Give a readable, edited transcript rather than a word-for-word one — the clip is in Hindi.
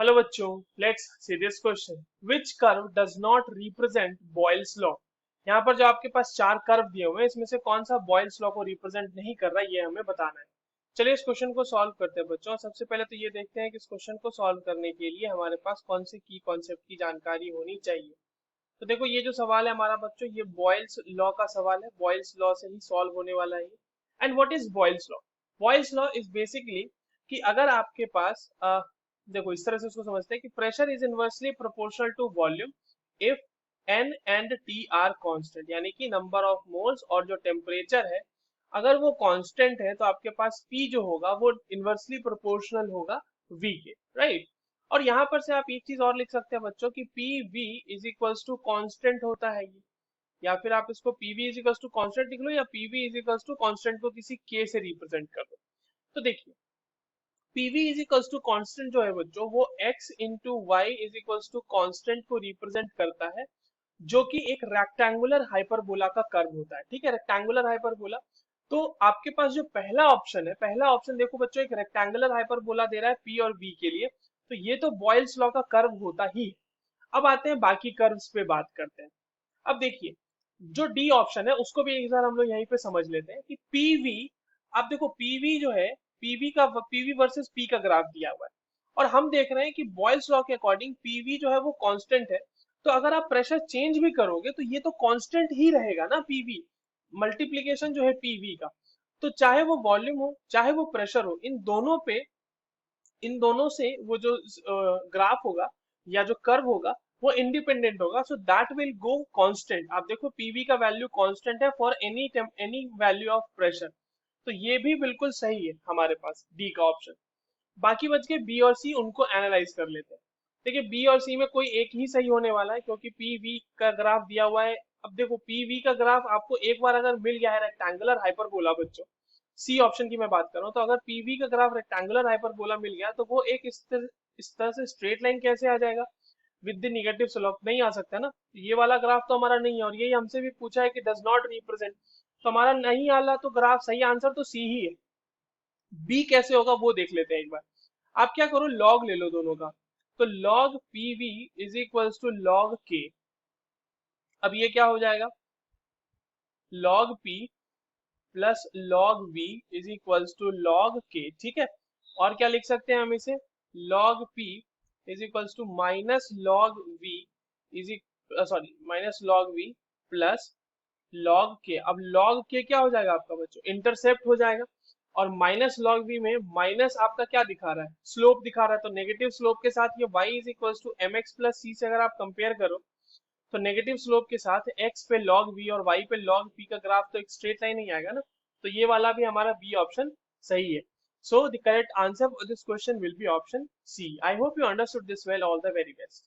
हेलो बच्चों, let's see this question. Which curve does not represent Boyle's law. यहाँ पर जो आपके पास चार कर्व दिए हुए हैं, इसमें से कौन सा बॉयल्स लॉ को रिप्रेजेंट नहीं कर रहा, ये हमें बताना है। चलिए इस क्वेश्चन को सॉल्व करते हैं बच्चों। सबसे पहले तो ये देखते हैं कि इस क्वेश्चन को सॉल्व करने के लिए हमारे पास कौन से की कॉन्सेप्ट की जानकारी होनी चाहिए। तो देखो, ये जो सवाल है हमारा बच्चों, ये बॉयल्स लॉ का सवाल है। बॉयल्स लॉ से ही सॉल्व होने वाला है। And what is Boyle's law? Boyle's law is basically कि अगर आपके पास देखो, इस तरह से उसको समझते हैं कि pressure is inversely proportional to volume if n and T are constant, यानी कि नंबर ऑफ मोल्स और जो टेम्परेचर है, अगर वो कांस्टेंट है तो आपके पास पी जो होगा वो इनवर्सली प्रोपोर्शनल होगा वी के, राइट। और यहाँ पर से आप एक चीज और लिख सकते हैं बच्चों की P V is equals to constant होता है ये। या फिर आप इसको P V is equals to constant लिख लो, या P V is equals to constant को किसी के से रिप्रेजेंट कर दो। तो देखिए, PV is equals to constant जो है बच्चों, वो x into Y is equals to constant को रिप्रेजेंट करता है, जो कि एक रेक्टेंगुलर हाइपरबोला का कर्व होता है। ठीक है, रेक्टेंगुलर हाइपरबोला। तो आपके पास जो पहला ऑप्शन है, पहला ऑप्शन देखो बच्चों, एक रेक्टेंगुलर हाइपरबोला दे रहा है पी और वी के लिए, तो ये तो बॉयल्स लॉ का कर्व होता ही है। अब आते हैं बाकी कर्व्स पे बात करते हैं। अब देखिए, जो डी ऑप्शन है उसको भी एक बार हम लोग यहीं पे समझ लेते हैं कि पीवी। आप देखो, पीवी जो है, पीवी वर्सेस पी का ग्राफ दिया हुआ है, और हम देख रहे हैं कि बॉयल्स लॉ के अकॉर्डिंग पीवी जो है वो कांस्टेंट है। तो अगर आप प्रेशर चेंज भी करोगे तो ये तो कांस्टेंट ही रहेगा ना, पीवी मल्टीप्लीकेशन जो है पीवी का। तो चाहे वो वॉल्यूम हो चाहे वो प्रेशर हो, इन दोनों से वो जो ग्राफ होगा या जो कर्व होगा वो इंडिपेंडेंट होगा। So that will go constant. आप देखो, पीवी का वैल्यू कांस्टेंट है for any value of pressure. तो ये भी बिल्कुल सही है हमारे पास डी का ऑप्शन। बाकी बच के बी और सी, उनको एनालाइज कर लेते हैं। देखिए, बी और सी में कोई एक ही सही होने वाला है, क्योंकि पी वी का ग्राफ दिया हुआ है। अब देखो, पी वी का ग्राफ आपको एक बार अगर मिल गया है रेक्टेंगुलर हाइपरबोला बच्चों, सी ऑप्शन की मैं बात कर रहा हूँ, तो अगर पीवी का ग्राफ रेक्टेंगुलर हाइपरबोला मिल गया तो वो एक इस तरह से स्ट्रेट लाइन कैसे आ जाएगा विद द नेगेटिव स्लोप? नहीं आ सकता ना। ये वाला ग्राफ तो हमारा नहीं है, और यही हमसे भी पूछा है कि डज नॉट रिप्रेजेंट, तो हमारा नहीं आ रहा। तो ग्राफ सही आंसर तो सी ही है। बी कैसे होगा वो देख लेते हैं एक बार। आप क्या करो, लॉग ले लो दोनों का। तो log P V is equals to log K. अब ये क्या हो जाएगा, log P plus log V is equals to log K. ठीक है, और क्या लिख सकते हैं हम इसे, log P is equals to minus log V is sorry minus log V plus log K. अब लॉग के क्या हो जाएगा आपका बच्चों, इंटरसेप्ट हो जाएगा। और माइनस लॉग वी में माइनस आपका क्या दिखा रहा है, स्लोप दिखा रहा है। तो नेगेटिव स्लोप के साथ ये y is equal to m x plus c से अगर आप कंपेयर करो, तो नेगेटिव स्लोप के साथ x पे log v और y पे log p का ग्राफ तो एक स्ट्रेट लाइन ही आएगा ना। तो ये वाला भी हमारा बी ऑप्शन सही है। So the correct answer for this question will be option C. I hope you understood this well. All the very best.